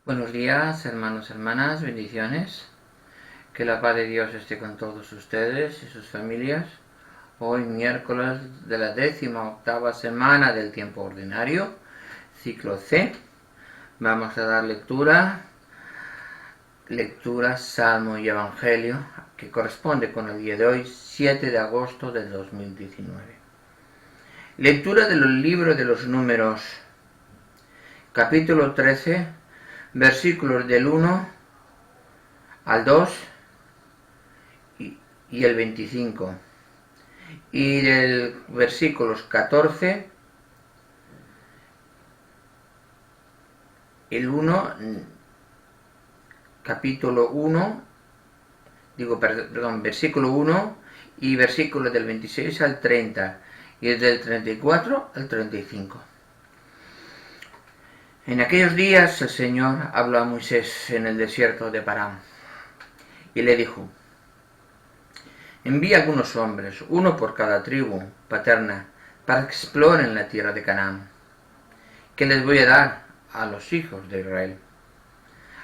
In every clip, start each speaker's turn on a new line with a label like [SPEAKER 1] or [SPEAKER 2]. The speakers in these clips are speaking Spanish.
[SPEAKER 1] Buenos días, hermanos, hermanas, bendiciones. Que la paz de Dios esté con todos ustedes y sus familias. Hoy miércoles de la 18ª semana del tiempo ordinario, ciclo C. Vamos a dar lectura, Salmo y Evangelio, que corresponde con el día de hoy, 7 de agosto del 2019. Lectura del libro de los Números, capítulo 13, versículos del 1 al 2 y el 25, y del versículos 14, el 1, capítulo 1, versículo 1 y versículos del 26 al 30 y del 34 al 35. En aquellos días el Señor habló a Moisés en el desierto de Parán y le dijo: envía algunos hombres, uno por cada tribu paterna, para que exploren la tierra de Canaán, que les voy a dar a los hijos de Israel.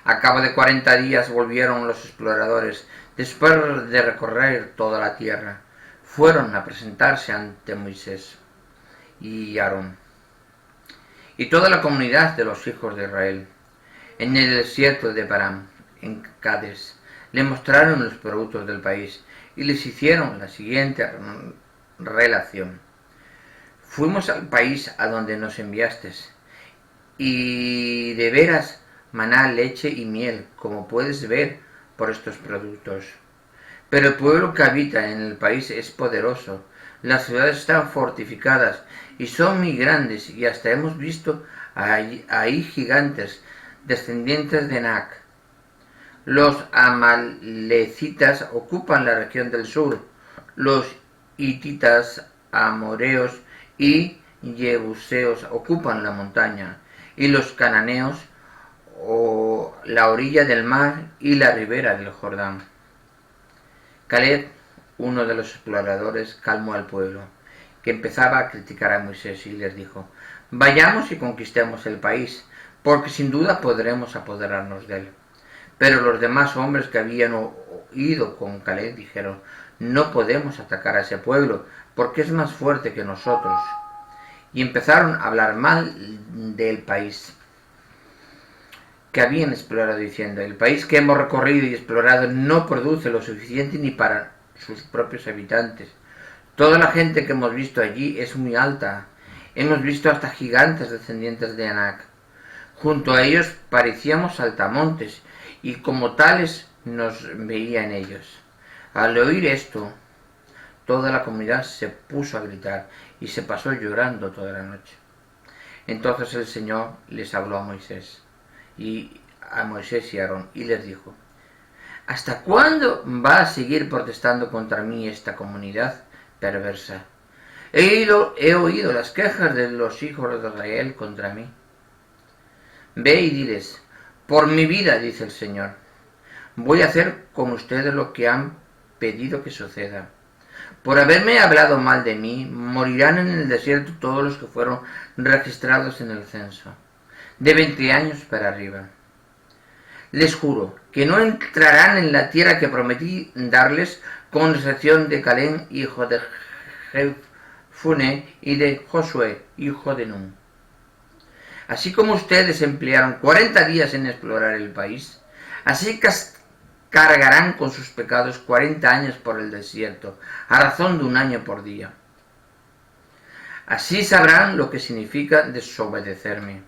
[SPEAKER 1] A cabo de 40 días volvieron los exploradores, después de recorrer toda la tierra. Fueron a presentarse ante Moisés y Aarón y toda la comunidad de los hijos de Israel en el desierto de Parán, en Cades. Le mostraron los productos del país y les hicieron la siguiente relación: fuimos al país a donde nos enviaste, y de veras maná, leche y miel, como puedes ver por estos productos. Pero el pueblo que habita en el país es poderoso, las ciudades están fortificadas y son muy grandes, y hasta hemos visto ahí gigantes, descendientes de Anac. Los amalecitas ocupan la región del sur, los hititas, amoreos y jebuseos ocupan la montaña, y los cananeos o la orilla del mar y la ribera del Jordán. Caleb, uno de los exploradores, calmó al pueblo, que empezaba a criticar a Moisés, y les dijo: vayamos y conquistemos el país, porque sin duda podremos apoderarnos de él. Pero los demás hombres que habían ido con Caleb dijeron: no podemos atacar a ese pueblo, porque es más fuerte que nosotros. Y empezaron a hablar mal del país que habían explorado, diciendo: el país que hemos recorrido y explorado no produce lo suficiente ni para sus propios habitantes. Toda la gente que hemos visto allí es muy alta. Hemos visto hasta gigantes descendientes de Anac. Junto a ellos parecíamos saltamontes, y como tales nos veían ellos. Al oír esto, toda la comunidad se puso a gritar y se pasó llorando toda la noche. Entonces el Señor les habló a Moisés y Aarón, y les dijo: ¿hasta cuándo va a seguir protestando contra mí esta comunidad perversa? He oído las quejas de los hijos de Israel contra mí. Ve y diles: por mi vida, dice el Señor, voy a hacer con ustedes lo que han pedido que suceda. Por haberme hablado mal de mí, morirán en el desierto todos los que fueron registrados en el censo, de 20 años para arriba. Les juro que no entrarán en la tierra que prometí darles, con excepción de Caleb, hijo de Jefune, y de Josué, hijo de Nun. Así como ustedes emplearon 40 días en explorar el país, así cargarán con sus pecados 40 años por el desierto, a razón de 1 año por día. Así sabrán lo que significa desobedecerme.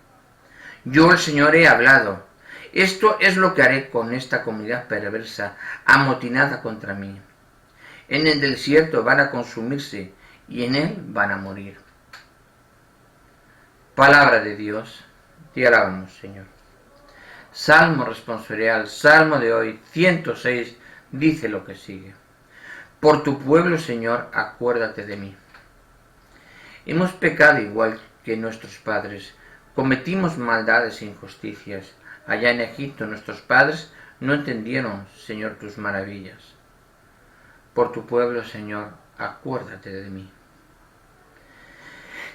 [SPEAKER 1] Yo, el Señor, he hablado. Esto es lo que haré con esta comunidad perversa, amotinada contra mí. En el desierto van a consumirse, y en él van a morir. Palabra de Dios, te alabamos, Señor. Salmo responsorial, Salmo de hoy, 106, dice lo que sigue: por tu pueblo, Señor, acuérdate de mí. Hemos pecado igual que nuestros padres, cometimos maldades e injusticias. Allá en Egipto nuestros padres no entendieron, Señor, tus maravillas. Por tu pueblo, Señor, acuérdate de mí.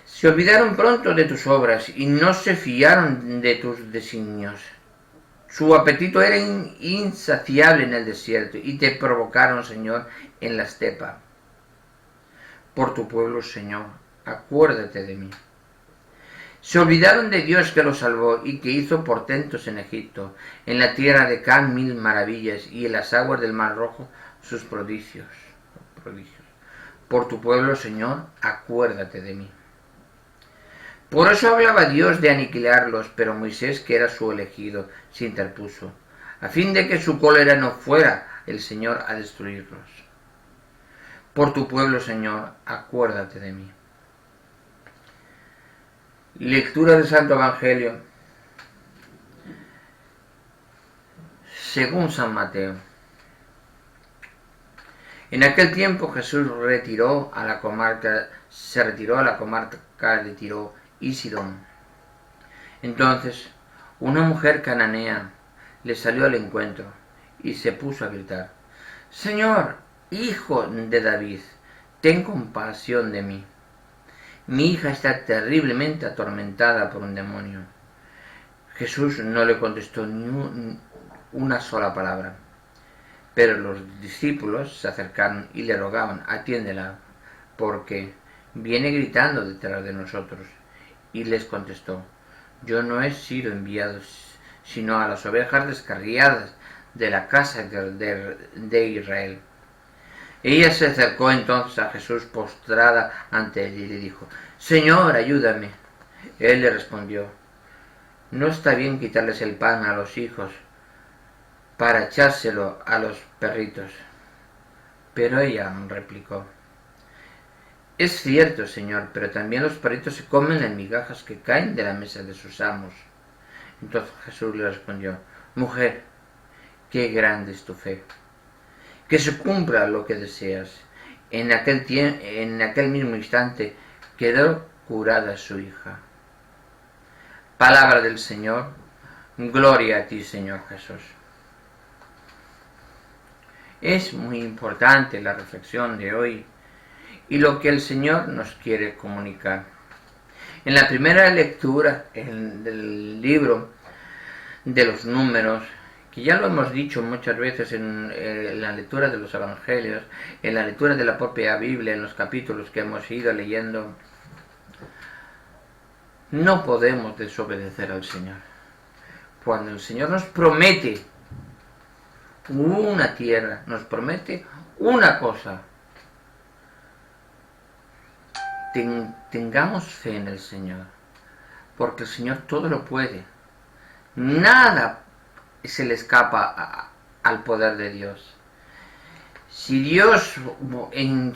[SPEAKER 1] Se olvidaron pronto de tus obras y no se fiaron de tus designios. Su apetito era insaciable en el desierto, y te provocaron, Señor, en la estepa. Por tu pueblo, Señor, acuérdate de mí. Se olvidaron de Dios que los salvó y que hizo portentos en Egipto, en la tierra de Can 1000 maravillas, y en las aguas del Mar Rojo sus prodigios. Por tu pueblo, Señor, acuérdate de mí. Por eso hablaba Dios de aniquilarlos, pero Moisés, que era su elegido, se interpuso, a fin de que su cólera no fuera el Señor a destruirlos. Por tu pueblo, Señor, acuérdate de mí. Lectura del Santo Evangelio según San Mateo. En aquel tiempo Jesús se retiró a la comarca de Tiro y Sidón. Entonces una mujer cananea le salió al encuentro y se puso a gritar: Señor, hijo de David, ten compasión de mí. Mi hija está terriblemente atormentada por un demonio. Jesús no le contestó ni una sola palabra, pero los discípulos se acercaron y le rogaban: atiéndela, porque viene gritando detrás de nosotros. Y les contestó: yo no he sido enviado sino a las ovejas descarriadas de la casa de Israel. Ella se acercó entonces a Jesús postrada ante él y le dijo: Señor, ayúdame. Él le respondió: no está bien quitarles el pan a los hijos para echárselo a los perritos. Pero ella replicó: es cierto, Señor, pero también los perritos se comen las migajas que caen de la mesa de sus amos. Entonces Jesús le respondió: mujer, qué grande es tu fe. Que se cumpla lo que deseas. En aquel mismo instante quedó curada su hija. Palabra del Señor. Gloria a ti, Señor Jesús. Es muy importante la reflexión de hoy y lo que el Señor nos quiere comunicar. En la primera lectura del libro de los Números, que ya lo hemos dicho muchas veces en la lectura de los Evangelios, en la lectura de la propia Biblia, en los capítulos que hemos ido leyendo, no podemos desobedecer al Señor. Cuando el Señor nos promete una tierra, nos promete una cosa, tengamos fe en el Señor, porque el Señor todo lo puede. Nada se le escapa al poder de Dios. Si Dios,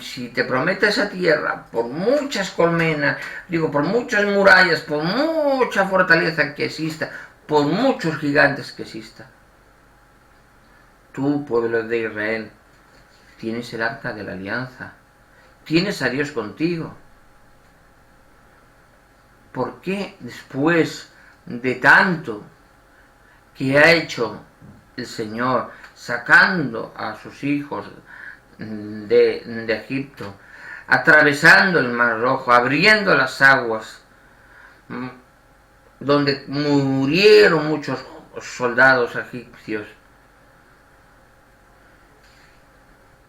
[SPEAKER 1] si te promete esa tierra, por muchas colmenas, por muchas murallas, por mucha fortaleza que exista, por muchos gigantes que exista, tú, pueblo de Israel, tienes el arca de la alianza, tienes a Dios contigo. ¿Por qué después de tanto que ha hecho el Señor, sacando a sus hijos de Egipto, atravesando el Mar Rojo, abriendo las aguas, donde murieron muchos soldados egipcios?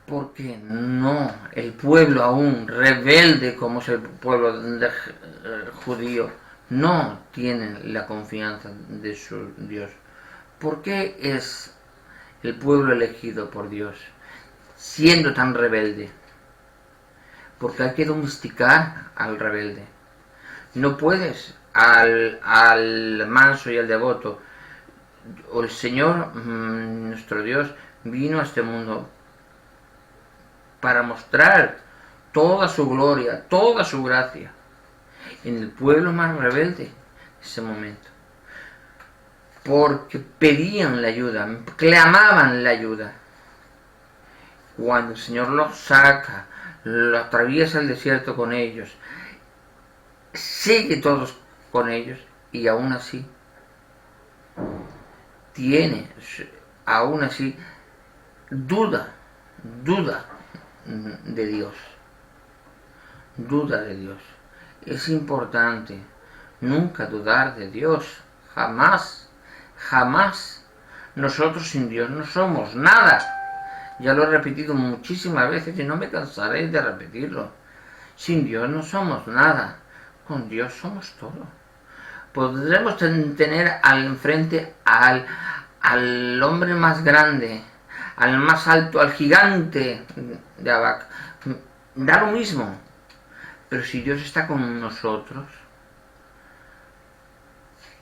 [SPEAKER 1] Porque no, el pueblo aún rebelde como es el pueblo judío, no tienen la confianza de su Dios? ¿Por qué es el pueblo elegido por Dios siendo tan rebelde? Porque hay que domesticar al rebelde. No puedes al manso y al devoto. El Señor, nuestro Dios, vino a este mundo para mostrar toda su gloria, toda su gracia en el pueblo más rebelde de ese momento. Porque pedían la ayuda, clamaban la ayuda. Cuando el Señor los saca, lo atraviesa el desierto con ellos, sigue todos con ellos, y aún así duda de Dios. Duda de Dios. Es importante nunca dudar de Dios, jamás. Nosotros sin Dios no somos nada. Ya lo he repetido muchísimas veces y no me cansaré de repetirlo. Sin Dios no somos nada. Con Dios somos todo. Podremos tener al enfrente al hombre más grande, al más alto, al gigante de Abac. Da lo mismo. Pero si Dios está con nosotros,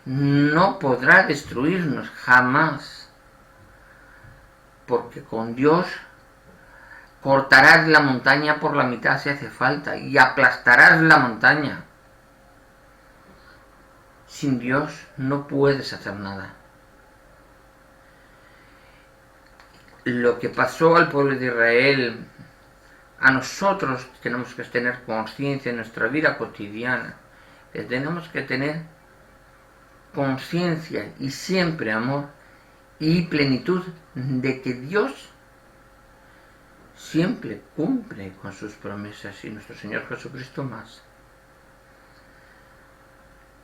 [SPEAKER 1] no podrá destruirnos jamás. Porque con Dios cortarás la montaña por la mitad si hace falta y aplastarás la montaña. Sin Dios no puedes hacer nada. Lo que pasó al pueblo de Israel, a nosotros tenemos que tener conciencia en nuestra vida cotidiana. Tenemos que tener conciencia y siempre amor y plenitud de que Dios siempre cumple con sus promesas y nuestro Señor Jesucristo más.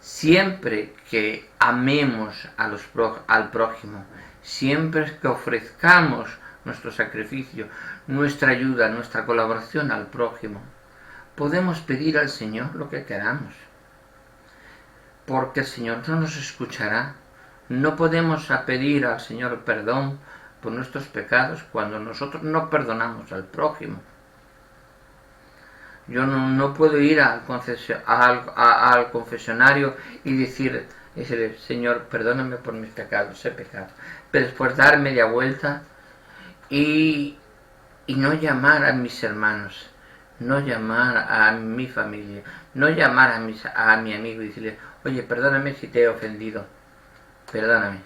[SPEAKER 1] Siempre que amemos al prójimo, siempre que ofrezcamos nuestro sacrificio, nuestra ayuda, nuestra colaboración al prójimo, podemos pedir al Señor lo que queramos, porque el Señor no nos escuchará. No podemos pedir al Señor perdón por nuestros pecados cuando nosotros no perdonamos al prójimo. Yo no puedo ir al confesionario y decirle, Señor, perdóname por mis pecados, he pecado. Pero después dar media vuelta y no llamar a mis hermanos, no llamar a mi familia, no llamar a mi amigo y decirle, oye, perdóname si te he ofendido, perdóname.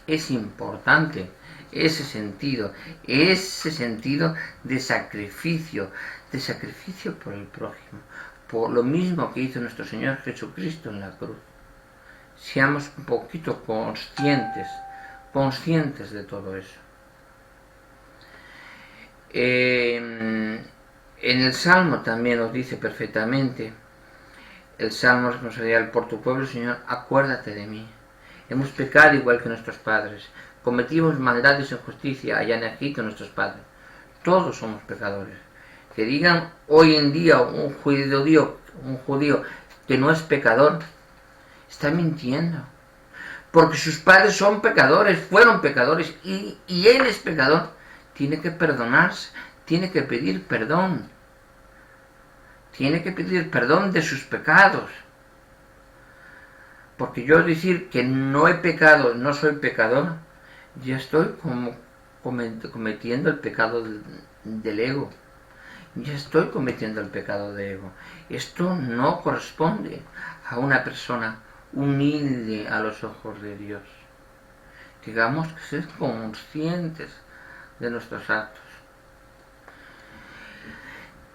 [SPEAKER 1] Es importante ese sentido de sacrificio por el prójimo, por lo mismo que hizo nuestro Señor Jesucristo en la cruz. Seamos un poquito conscientes de todo eso. En el Salmo también nos dice perfectamente, el Salmo responsorial, por tu pueblo, Señor, acuérdate de mí. Hemos pecado igual que nuestros padres, cometimos maldades e injusticia allá en Egipto nuestros padres. Todos somos pecadores. Que digan hoy en día un judío que no es pecador, está mintiendo. Porque sus padres son pecadores, fueron pecadores, y él es pecador. Tiene que perdonarse, tiene que pedir perdón. Tiene que pedir perdón de sus pecados. Porque yo decir que no he pecado, no soy pecador, ya estoy cometiendo el pecado del ego. Ya estoy cometiendo el pecado del ego. Esto no corresponde a una persona humilde a los ojos de Dios. Digamos que ser conscientes de nuestros actos.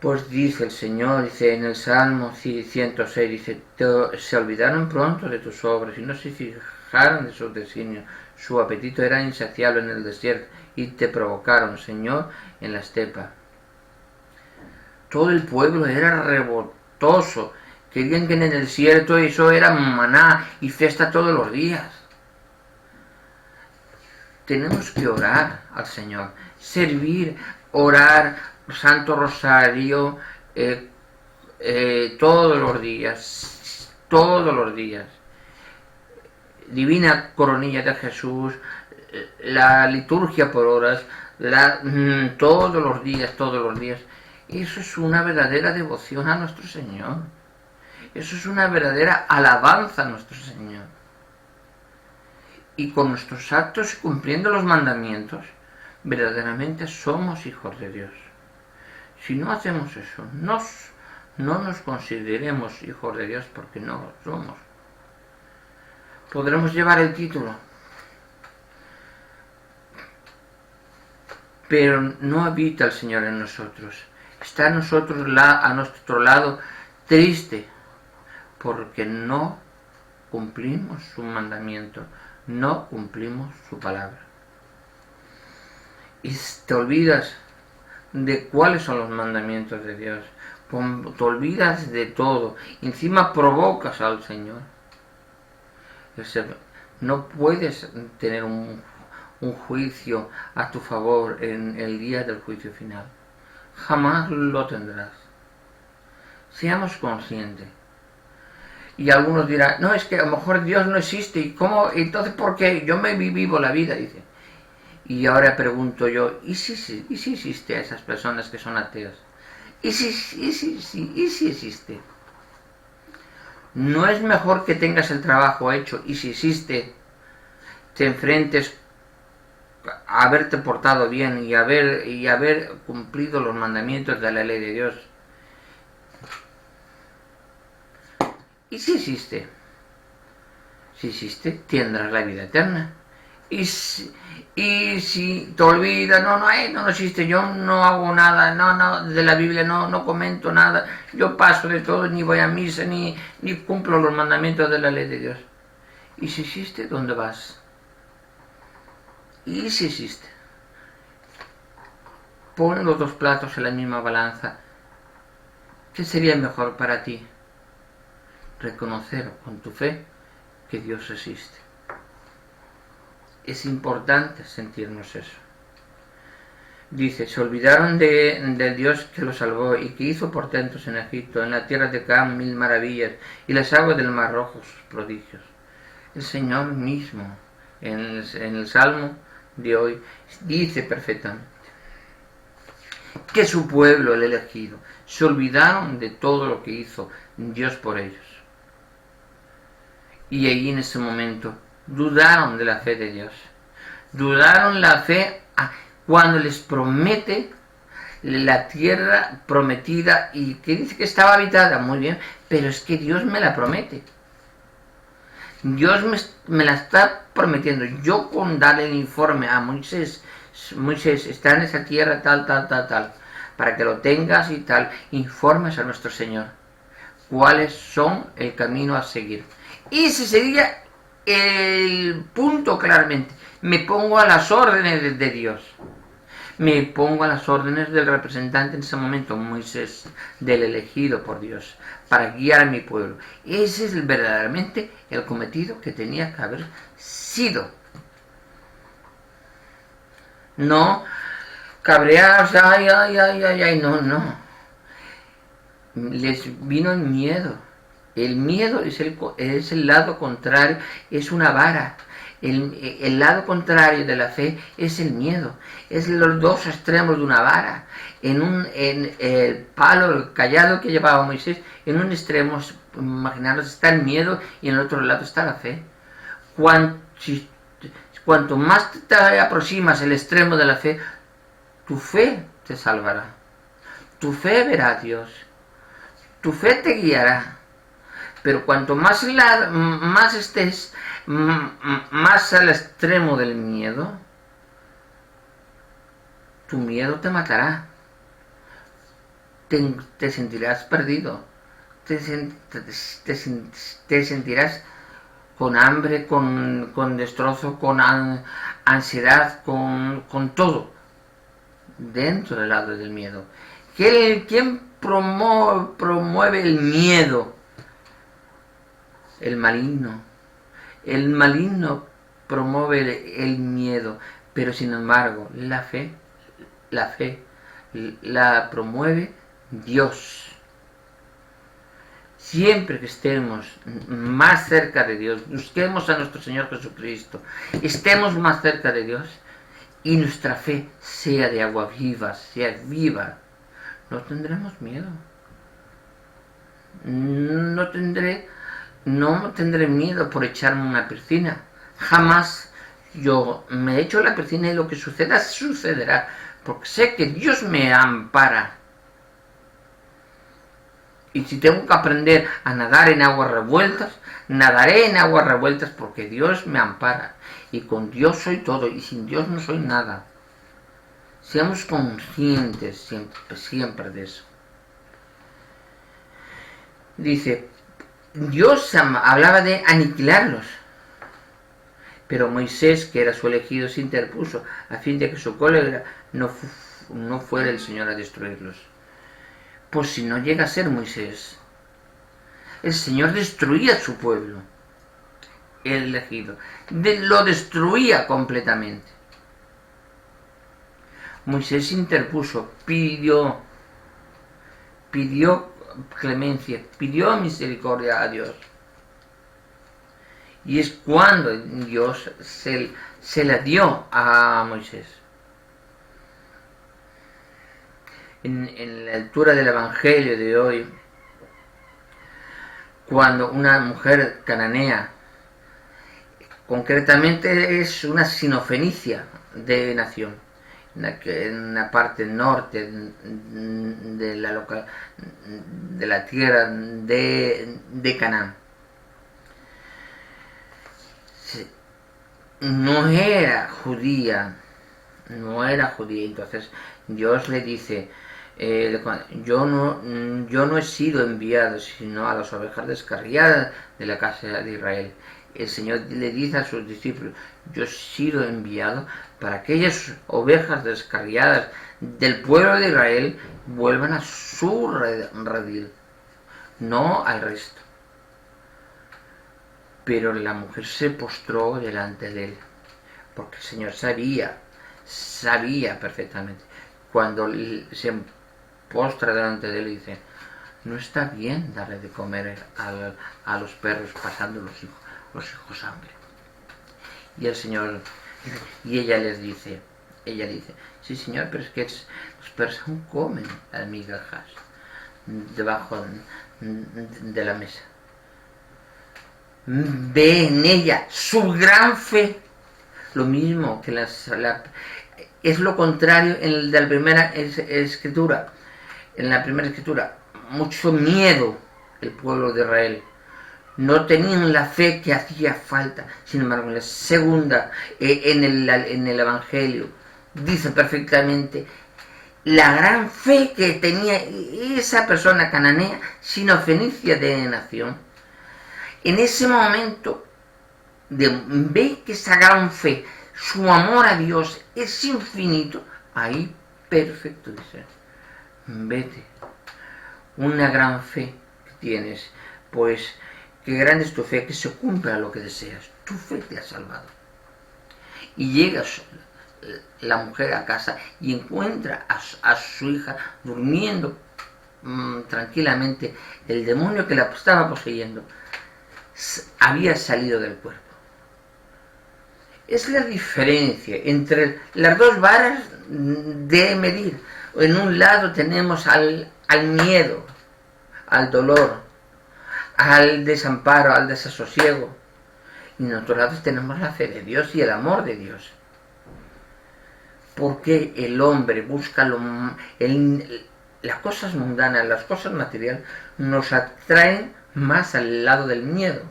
[SPEAKER 1] Pues dice el Señor, dice en el Salmo 106, dice, se olvidaron pronto de tus obras y no se fijaron de sus designios. Su apetito era insaciable en el desierto y te provocaron, Señor, en la estepa. Todo el pueblo era revoltoso. Querían que en el desierto eso era maná y fiesta todos los días. Tenemos que orar al Señor, servir, orar, Santo Rosario, todos los días. Divina Coronilla de Jesús, la liturgia por horas, todos los días. Eso es una verdadera devoción a nuestro Señor. Eso es una verdadera alabanza a nuestro Señor. Y con nuestros actos, cumpliendo los mandamientos, verdaderamente somos hijos de Dios. Si no hacemos eso, no nos consideremos hijos de Dios porque no lo somos. Podremos llevar el título, pero no habita el Señor en nosotros. Está a nuestro lado triste porque no cumplimos su mandamiento, no cumplimos su palabra. Y te olvidas de cuáles son los mandamientos de Dios, te olvidas de todo, encima provocas al Señor. No puedes tener un juicio a tu favor en el día del juicio final. Jamás lo tendrás. Seamos conscientes. Y algunos dirán, no, es que a lo mejor Dios no existe. ¿Y cómo? Entonces, ¿por qué? Yo me vivo la vida, dice. Y ahora pregunto yo, ¿y si existe a esas personas que son ateos? ¿Y si existe? ¿No es mejor que tengas el trabajo hecho y si existe, te enfrentes a haberte portado bien y haber cumplido los mandamientos de la ley de Dios? ¿Y si existe? Si existe, tendrás la vida eterna. Y si te olvidas, no existe, yo no hago nada, de la Biblia no comento nada, yo paso de todo, ni voy a misa, ni cumplo los mandamientos de la ley de Dios. ¿Y si existe, dónde vas? ¿Y si existe? Pon los dos platos en la misma balanza. ¿Qué sería mejor para ti? Reconocer con tu fe que Dios existe. Es importante sentirnos eso. Dice, se olvidaron de Dios que los salvó y que hizo portentos en Egipto, en la tierra de Cam 1000 maravillas, y las aguas del Mar Rojo sus prodigios. El Señor mismo, en el Salmo de hoy, dice perfectamente que su pueblo, el elegido, se olvidaron de todo lo que hizo Dios por ellos. Y allí en ese momento dudaron de la fe de Dios. Dudaron la fe cuando les promete la tierra prometida y que dice que estaba habitada, muy bien, pero es que Dios me la promete. Dios me la está prometiendo. Yo con darle el informe a Moisés, está en esa tierra tal, para que lo tengas y tal, informes a nuestro Señor cuáles son el camino a seguir. Y ese sería el punto claramente. Me pongo a las órdenes de Dios. Me pongo a las órdenes del representante en ese momento, Moisés, del elegido por Dios, para guiar a mi pueblo. Ese es verdaderamente el cometido que tenía que haber sido. No cabreados, no. Les vino el miedo. El miedo es el lado contrario, es una vara. El lado contrario de la fe es el miedo. Es los dos extremos de una vara. En el palo, el callado que llevaba Moisés, en un extremo, imaginaros, está el miedo y en el otro lado está la fe. Cuanto más te aproximas al extremo de la fe, tu fe te salvará. Tu fe verá a Dios. Tu fe te guiará. Pero cuanto más estés más al extremo del miedo, tu miedo te matará. Te sentirás perdido. Te sentirás con hambre, con destrozo, con ansiedad, con todo. Dentro del lado del miedo. ¿Quién promueve el miedo? El maligno. El maligno promueve el miedo, pero sin embargo, la fe la promueve Dios. Siempre que estemos más cerca de Dios, busquemos a nuestro Señor Jesucristo, estemos más cerca de Dios y nuestra fe sea de agua viva, sea viva, no tendremos miedo. No tendré miedo por echarme una piscina. Jamás. Yo me echo a la piscina y lo que sucederá, porque sé que Dios me ampara. Y si tengo que aprender a nadar en aguas revueltas, nadaré en aguas revueltas porque Dios me ampara. Y con Dios soy todo y sin Dios no soy nada. Seamos conscientes siempre de eso. Dice, Dios hablaba de aniquilarlos, pero Moisés, que era su elegido, se interpuso a fin de que su cólera no fuera el Señor a destruirlos. Pues si no llega a ser Moisés, el Señor destruía a su pueblo. elegido, lo destruía completamente. Moisés interpuso, pidió clemencia, pidió misericordia a Dios. Y es cuando Dios se la dio a Moisés. En la lectura del Evangelio de hoy, cuando una mujer cananea, concretamente es una sinofenicia de nación, en la parte norte de la tierra de Canaán, no era judía, entonces Dios le dice, yo no he sido enviado sino a las ovejas descarriadas de la casa de Israel. El Señor le dice a sus discípulos, yo he sido enviado para que aquellas ovejas descarriadas del pueblo de Israel vuelvan a su redil, no al resto. Pero la mujer se postró delante de él, porque el Señor sabía perfectamente. Cuando se postra delante de él y dice, no está bien darle de comer a los perros pasando los hijos hambre. Y el Señor, y ella dice, sí Señor, pero es que los perros aún comen migajas debajo de la mesa. Ve en ella su gran fe, lo mismo que es lo contrario en la primera escritura. En la primera escritura, mucho miedo el pueblo de Israel. No tenían la fe que hacía falta. Sin embargo, en la segunda, en el Evangelio, dice perfectamente la gran fe que tenía esa persona cananea, sinofenicia de nación. En ese momento, ve que esa gran fe, su amor a Dios es infinito, ahí perfecto, dice, vete, una gran fe que tienes, pues qué grande es tu fe, que se cumpla lo que deseas, tu fe te ha salvado. Y llega la mujer a casa y encuentra a su hija durmiendo tranquilamente. El demonio que la estaba poseyendo había salido del cuerpo. Es la diferencia entre las dos varas de medir. En un lado tenemos al miedo, al dolor, al desamparo, al desasosiego. Y en otro lado tenemos la fe de Dios y el amor de Dios. Porque el hombre busca las cosas mundanas, las cosas materiales, nos atraen más al lado del miedo.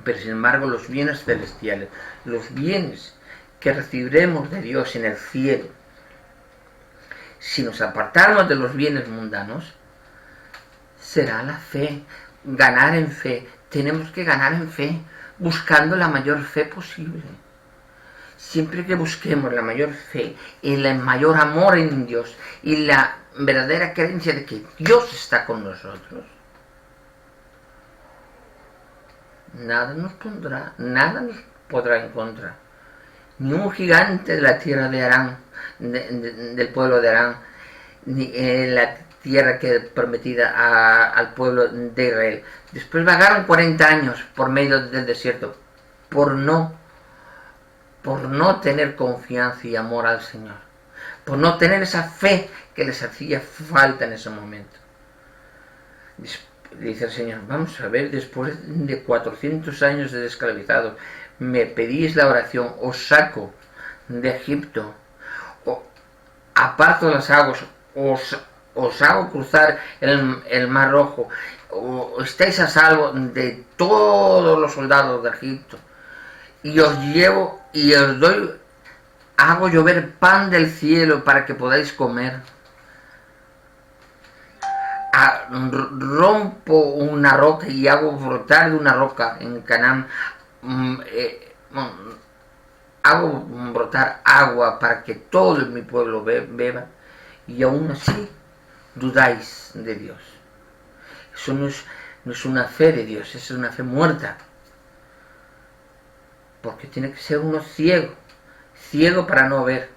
[SPEAKER 1] Pero sin embargo los bienes celestiales, los bienes que recibiremos de Dios en el cielo, si nos apartamos de los bienes mundanos, será la fe, ganar en fe. Tenemos que ganar en fe, buscando la mayor fe posible. Siempre que busquemos la mayor fe, el mayor amor en Dios y la verdadera creencia de que Dios está con nosotros, nada nos podrá encontrar. Ni un gigante de la tierra de Arán, del pueblo de Arán, ni la tierra que prometida al pueblo de Israel. Después vagaron 40 años por medio del desierto, por no tener confianza y amor al Señor, por no tener esa fe que les hacía falta en ese momento. Dice el Señor, vamos a ver, después de 400 años de esclavizados, me pedís la oración, os saco de Egipto, aparto las aguas, os hago cruzar el mar rojo, estáis a salvo de todos los soldados de Egipto, y os llevo y os doy, hago llover pan del cielo para que podáis comer. Rompo una roca y hago brotar de una roca en Canaán, hago brotar agua para que todo mi pueblo beba, y aún así dudáis de Dios. Eso no es una fe de Dios, es una fe muerta. porque tiene que ser uno ciego, ciego para no ver,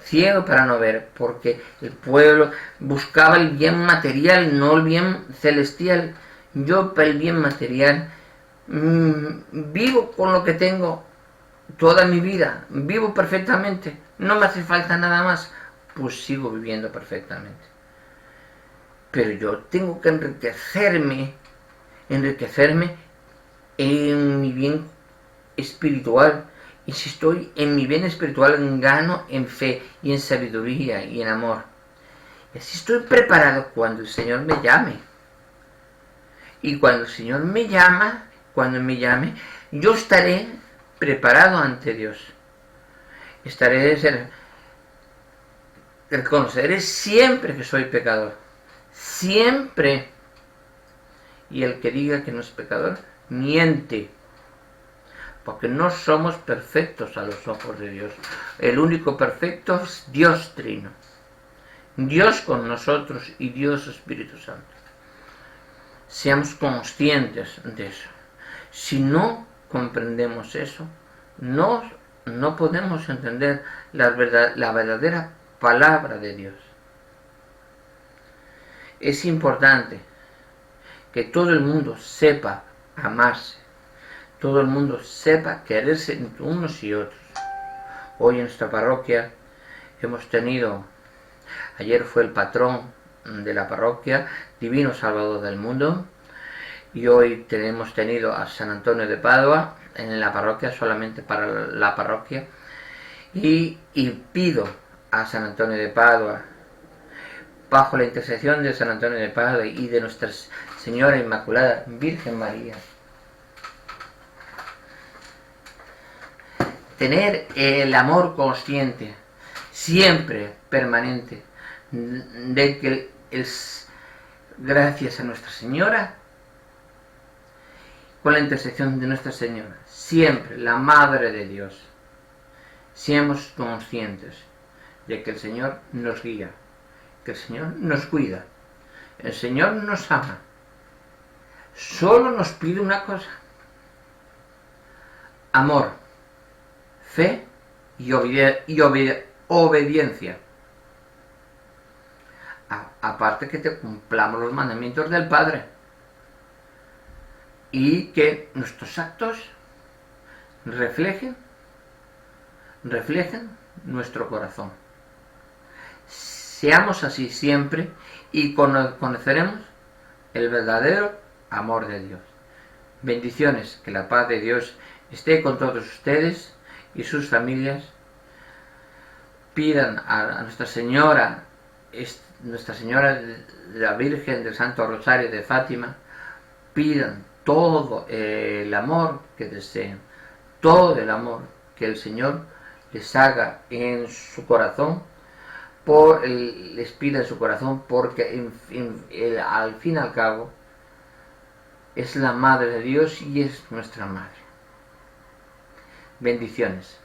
[SPEAKER 1] ciego para no ver, porque el pueblo buscaba el bien material, no el bien celestial. Yo para el bien material vivo con lo que tengo toda mi vida, vivo perfectamente, no me hace falta nada más, pues sigo viviendo perfectamente. Pero yo tengo que enriquecerme en mi bien espiritual. Y si estoy en mi bien espiritual, gano en fe y en sabiduría y en amor. Y así estoy preparado cuando el Señor me llame. Y cuando el Señor me llame, yo estaré preparado ante Dios. Reconoceré siempre que soy pecador. Siempre. Y el que diga que no es pecador, miente. Porque no somos perfectos a los ojos de Dios. El único perfecto es Dios Trino. Dios con nosotros y Dios Espíritu Santo. Seamos conscientes de eso. Si no comprendemos eso, no podemos entender la verdadera palabra de Dios. Es importante que todo el mundo sepa amarse, todo el mundo sepa quererse entre unos y otros. Hoy en nuestra parroquia ayer fue el patrón de la parroquia, Divino Salvador del Mundo, y hoy hemos tenido a San Antonio de Padua en la parroquia, solamente para la parroquia, y pido a San Antonio de Padua, bajo la intercesión de San Antonio de Padua y de Nuestra Señora Inmaculada Virgen María, tener el amor consciente, siempre permanente, de que gracias a Nuestra Señora, con la intercesión de Nuestra Señora, siempre la Madre de Dios, seamos conscientes de que el Señor nos guía, que el Señor nos cuida, el Señor nos ama. Solo nos pide una cosa: amor, fe y obediencia. Aparte que te cumplamos los mandamientos del Padre y que nuestros actos reflejen nuestro corazón. Seamos así siempre y conoceremos el verdadero amor de Dios. Bendiciones, que la paz de Dios esté con todos ustedes y sus familias. Pidan a Nuestra Señora, la Virgen del Santo Rosario de Fátima, pidan todo el amor que deseen, todo el amor que el Señor les haga en su corazón, les pida en su corazón, porque al fin y al cabo es la Madre de Dios y es nuestra Madre. Bendiciones.